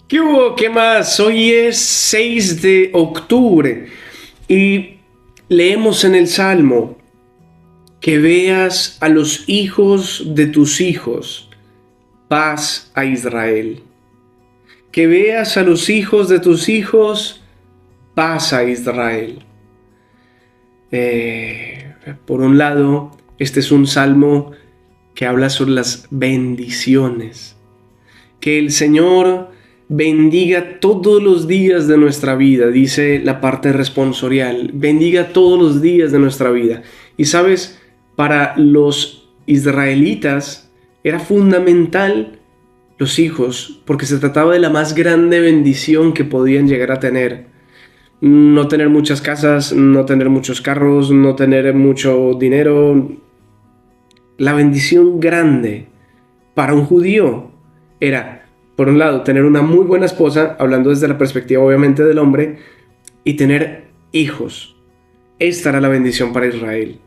¿Qué hubo? ¿Qué más? Hoy es 6 de octubre y leemos en el Salmo que veas a los hijos de tus hijos, paz a Israel. Que veas a los hijos de tus hijos, paz a Israel. Por un lado, este es un salmo que habla sobre las bendiciones. Que el Señor bendiga todos los días de nuestra vida, dice la parte responsorial. Bendiga todos los días de nuestra vida. Y sabes, para los israelitas era fundamental los hijos, porque se trataba de la más grande bendición que podían llegar a tener. No tener muchas casas, no tener muchos carros, no tener mucho dinero. La bendición grande para un judío era, por un lado, tener una muy buena esposa, hablando desde la perspectiva obviamente del hombre, y tener hijos. Esta era la bendición para Israel.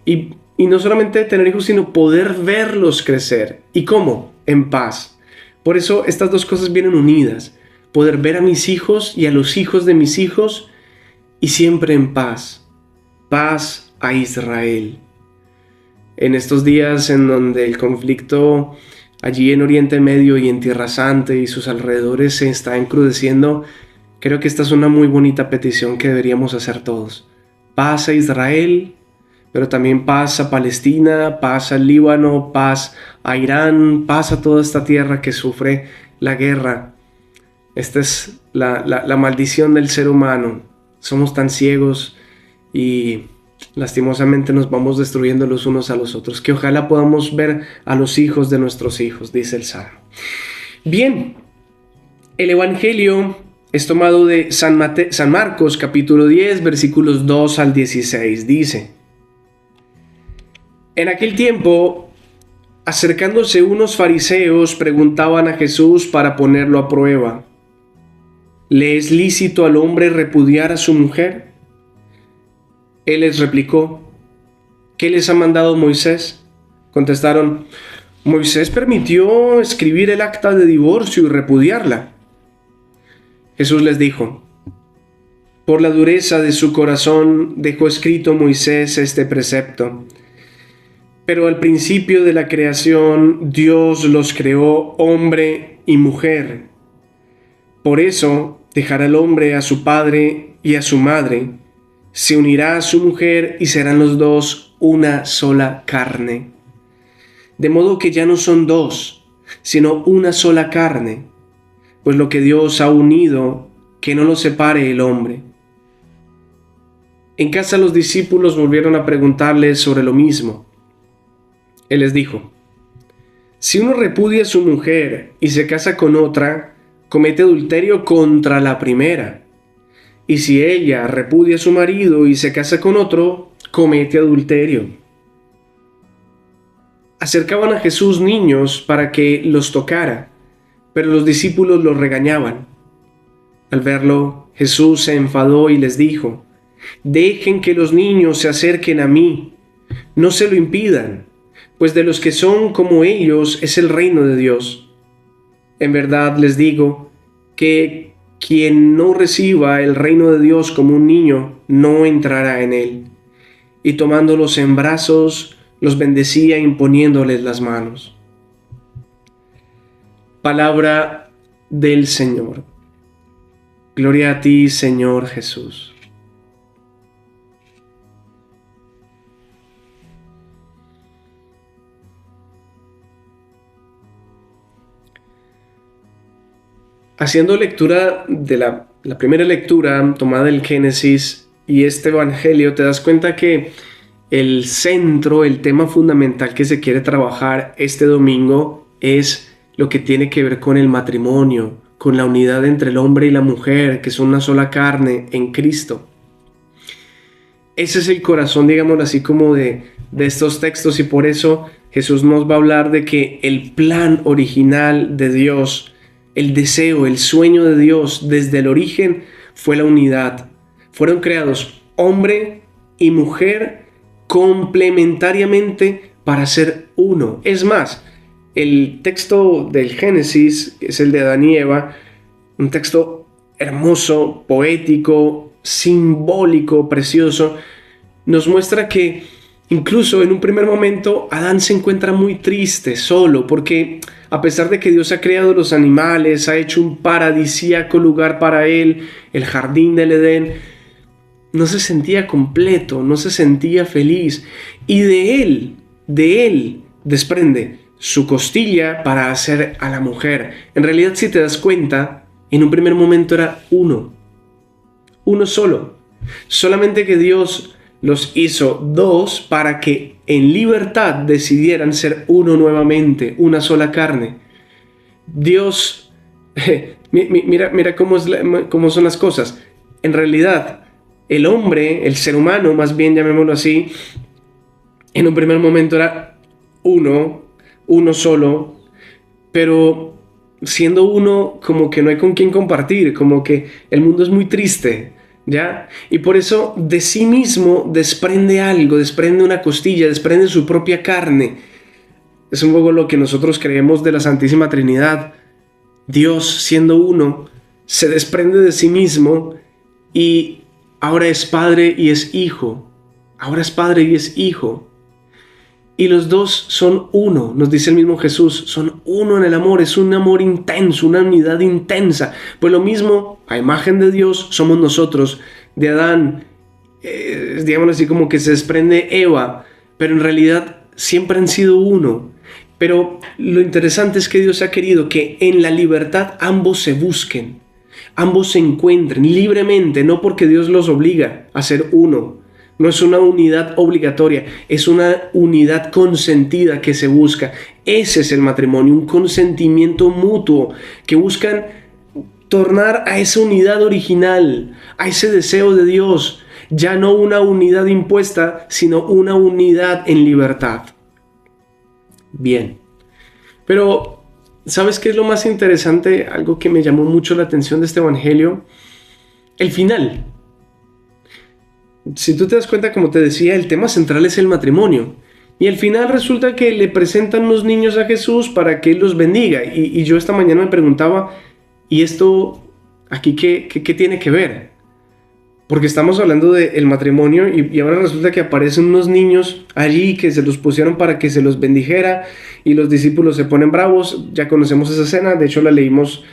Y no solamente tener hijos, sino poder verlos crecer. ¿Y cómo? En paz. Por eso estas dos cosas vienen unidas. Poder ver a mis hijos y a los hijos de mis hijos y siempre en paz. Paz a Israel. En estos días en donde el conflicto allí en Oriente Medio y en Tierra Santa y sus alrededores se está encrudeciendo, creo que esta es una muy bonita petición que deberíamos hacer todos. Paz a Israel, pero también paz a Palestina, paz al Líbano, paz a Irán, paz a toda esta tierra que sufre la guerra. Esta es la maldición del ser humano. Somos tan ciegos y lastimosamente nos vamos destruyendo los unos a los otros. Que ojalá podamos ver a los hijos de nuestros hijos, dice el Salmo. Bien, el Evangelio es tomado de San Marcos, capítulo 10, versículos 2 al 16. Dice: En aquel tiempo, acercándose unos fariseos, preguntaban a Jesús para ponerlo a prueba: ¿le es lícito al hombre repudiar a su mujer? Él les replicó: ¿qué les ha mandado Moisés? Contestaron: Moisés permitió escribir el acta de divorcio y repudiarla. Jesús les dijo: por la dureza de su corazón dejó escrito Moisés este precepto. Pero al principio de la creación Dios los creó hombre y mujer. Por eso dejará el hombre a su padre y a su madre, se unirá a su mujer y serán los dos una sola carne. De modo que ya no son dos, sino una sola carne, pues lo que Dios ha unido, que no lo separe el hombre. En casa los discípulos volvieron a preguntarle sobre lo mismo. Él les dijo: si uno repudia a su mujer y se casa con otra, comete adulterio contra la primera. Y si ella repudia a su marido y se casa con otro, comete adulterio. Acercaban a Jesús niños para que los tocara, pero los discípulos los regañaban. Al verlo, Jesús se enfadó y les dijo: dejen que los niños se acerquen a mí, no se lo impidan, pues de los que son como ellos es el reino de Dios. En verdad les digo que quien no reciba el reino de Dios como un niño, no entrará en él. Y tomándolos en brazos, los bendecía imponiéndoles las manos. Palabra del Señor. Gloria a ti, Señor Jesús. Haciendo lectura de la primera lectura tomada del Génesis y este Evangelio, te das cuenta que el centro, el tema fundamental que se quiere trabajar este domingo es lo que tiene que ver con el matrimonio, con la unidad entre el hombre y la mujer, que son una sola carne en Cristo. Ese es el corazón, digámoslo así, como de estos textos, y por eso Jesús nos va a hablar de que el plan original de Dios, el deseo, el sueño de Dios desde el origen fue la unidad. Fueron creados hombre y mujer complementariamente para ser uno. Es más, el texto del Génesis, que es el de Adán y Eva, un texto hermoso, poético, simbólico, precioso, nos muestra que incluso en un primer momento Adán se encuentra muy triste, solo, porque a pesar de que Dios ha creado los animales, ha hecho un paradisíaco lugar para él, el jardín del Edén, no se sentía completo, no se sentía feliz. Y de él desprende su costilla para hacer a la mujer. En realidad, si te das cuenta, en un primer momento era uno solo. Solamente que Dios los hizo dos para que en libertad decidieran ser uno nuevamente, una sola carne. Dios, mira cómo son las cosas. En realidad, el hombre, el ser humano, más bien llamémoslo así, en un primer momento era uno solo, pero siendo uno como que no hay con quién compartir, como que el mundo es muy triste, ¿ya? Y por eso de sí mismo desprende algo, desprende una costilla, desprende su propia carne. Es un poco lo que nosotros creemos de la Santísima Trinidad. Dios, siendo uno, se desprende de sí mismo y ahora es Padre y es Hijo. Ahora es Padre y es Hijo. Y los dos son uno, nos dice el mismo Jesús, son uno en el amor, es un amor intenso, una unidad intensa. Pues lo mismo, a imagen de Dios, somos nosotros, de Adán, digamos así como que se desprende Eva, pero en realidad siempre han sido uno. Pero lo interesante es que Dios ha querido que en la libertad ambos se busquen, ambos se encuentren libremente, no porque Dios los obliga a ser uno. No es una unidad obligatoria, es una unidad consentida que se busca. Ese es el matrimonio, un consentimiento mutuo que buscan tornar a esa unidad original, a ese deseo de Dios. Ya no una unidad impuesta, sino una unidad en libertad. Bien, pero ¿sabes qué es lo más interesante? Algo que me llamó mucho la atención de este evangelio, el final. Si tú te das cuenta, como te decía, el tema central es el matrimonio. Y al final resulta que le presentan los niños a Jesús para que Él los bendiga. Y yo esta mañana me preguntaba, ¿y esto aquí qué tiene que ver? Porque estamos hablando del matrimonio y ahora resulta que aparecen unos niños allí que se los pusieron para que se los bendijera y los discípulos se ponen bravos. Ya conocemos esa escena, de hecho la leímos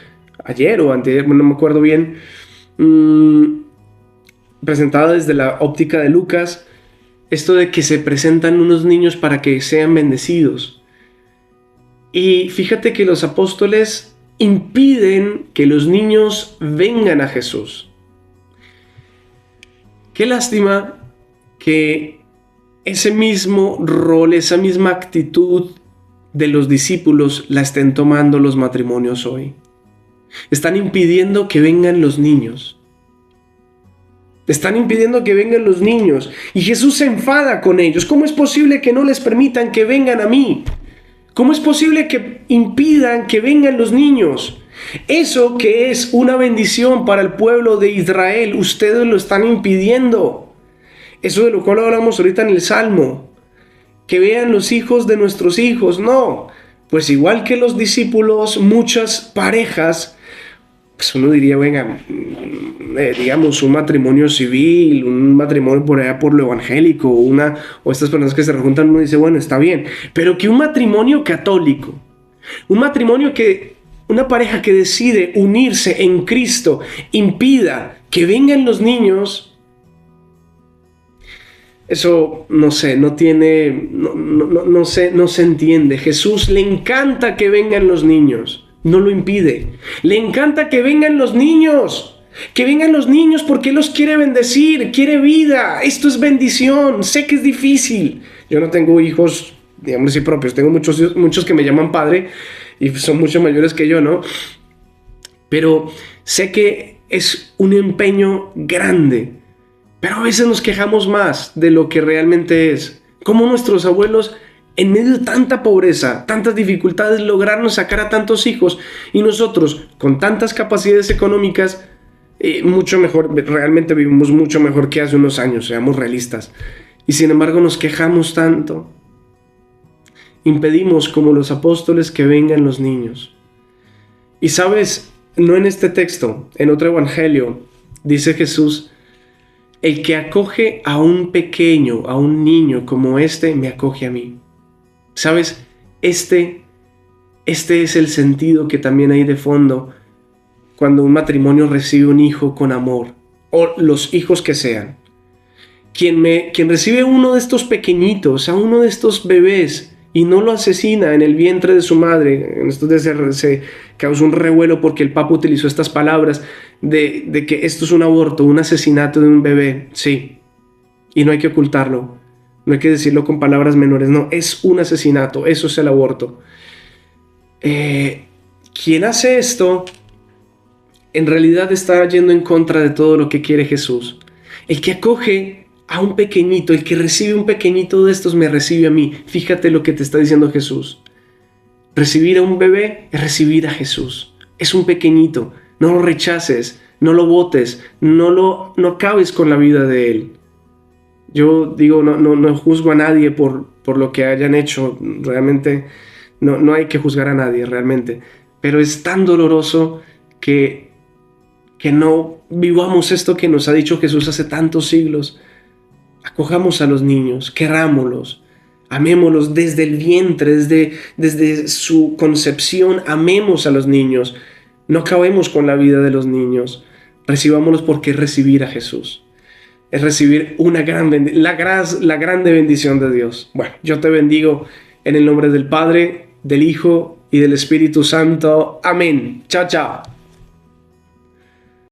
ayer o anteayer, no me acuerdo bien. Presentada desde la óptica de Lucas, esto de que se presentan unos niños para que sean bendecidos. Y fíjate que los apóstoles impiden que los niños vengan a Jesús. Qué lástima que ese mismo rol, esa misma actitud de los discípulos la estén tomando los matrimonios hoy. Están impidiendo que vengan los niños. Están impidiendo que vengan los niños. Y Jesús se enfada con ellos. ¿Cómo es posible que no les permitan que vengan a mí? ¿Cómo es posible que impidan que vengan los niños? Eso que es una bendición para el pueblo de Israel, ustedes lo están impidiendo. Eso de lo cual hablamos ahorita en el Salmo. Que vean los hijos de nuestros hijos. No, pues igual que los discípulos, muchas parejas, pues uno diría, venga, digamos, un matrimonio civil, un matrimonio por allá por lo evangélico, o estas personas que se rejuntan, uno dice, bueno, está bien, pero que un matrimonio católico, una pareja que decide unirse en Cristo, impida que vengan los niños, eso no sé, no se entiende. Jesús le encanta que vengan los niños. No lo impide. Le encanta que vengan los niños. Que vengan los niños porque Él los quiere bendecir, quiere vida. Esto es bendición. Sé que es difícil. Yo no tengo hijos, digamos así, propios. Tengo muchos que me llaman padre y son mucho mayores que yo, ¿no? Pero sé que es un empeño grande. Pero a veces nos quejamos más de lo que realmente es. Como nuestros abuelos, en medio de tanta pobreza, tantas dificultades, lograron sacar a tantos hijos, y nosotros, con tantas capacidades económicas, mucho mejor, realmente vivimos mucho mejor que hace unos años, seamos realistas. Y sin embargo nos quejamos tanto. Impedimos, como los apóstoles, que vengan los niños. Y sabes, no en este texto, en otro evangelio, dice Jesús: el que acoge a un pequeño, a un niño como este, me acoge a mí. ¿Sabes? Este es el sentido que también hay de fondo cuando un matrimonio recibe un hijo con amor, o los hijos que sean. Quien recibe uno de estos pequeñitos, a uno de estos bebés, y no lo asesina en el vientre de su madre. En estos días se causó un revuelo porque el Papa utilizó estas palabras de que esto es un aborto, un asesinato de un bebé. Sí, y no hay que ocultarlo, no hay que decirlo con palabras menores, no, es un asesinato, eso es el aborto. Quien hace esto en realidad está yendo en contra de todo lo que quiere Jesús. El que acoge a un pequeñito, el que recibe un pequeñito de estos, me recibe a mí. Fíjate lo que te está diciendo Jesús. Recibir a un bebé es recibir a Jesús. Es un pequeñito. No lo rechaces, no lo botes, no acabes con la vida de él. Yo digo, no juzgo a nadie por lo que hayan hecho. Realmente no hay que juzgar a nadie, realmente. Pero es tan doloroso que no vivamos esto que nos ha dicho Jesús hace tantos siglos. Acojamos a los niños, querámoslos, amémoslos desde el vientre, desde su concepción, amemos a los niños. No acabemos con la vida de los niños, recibámoslos, porque es recibir a Jesús. Es recibir la grande bendición de Dios. Bueno, yo te bendigo en el nombre del Padre, del Hijo y del Espíritu Santo. Amén. Chao, chao.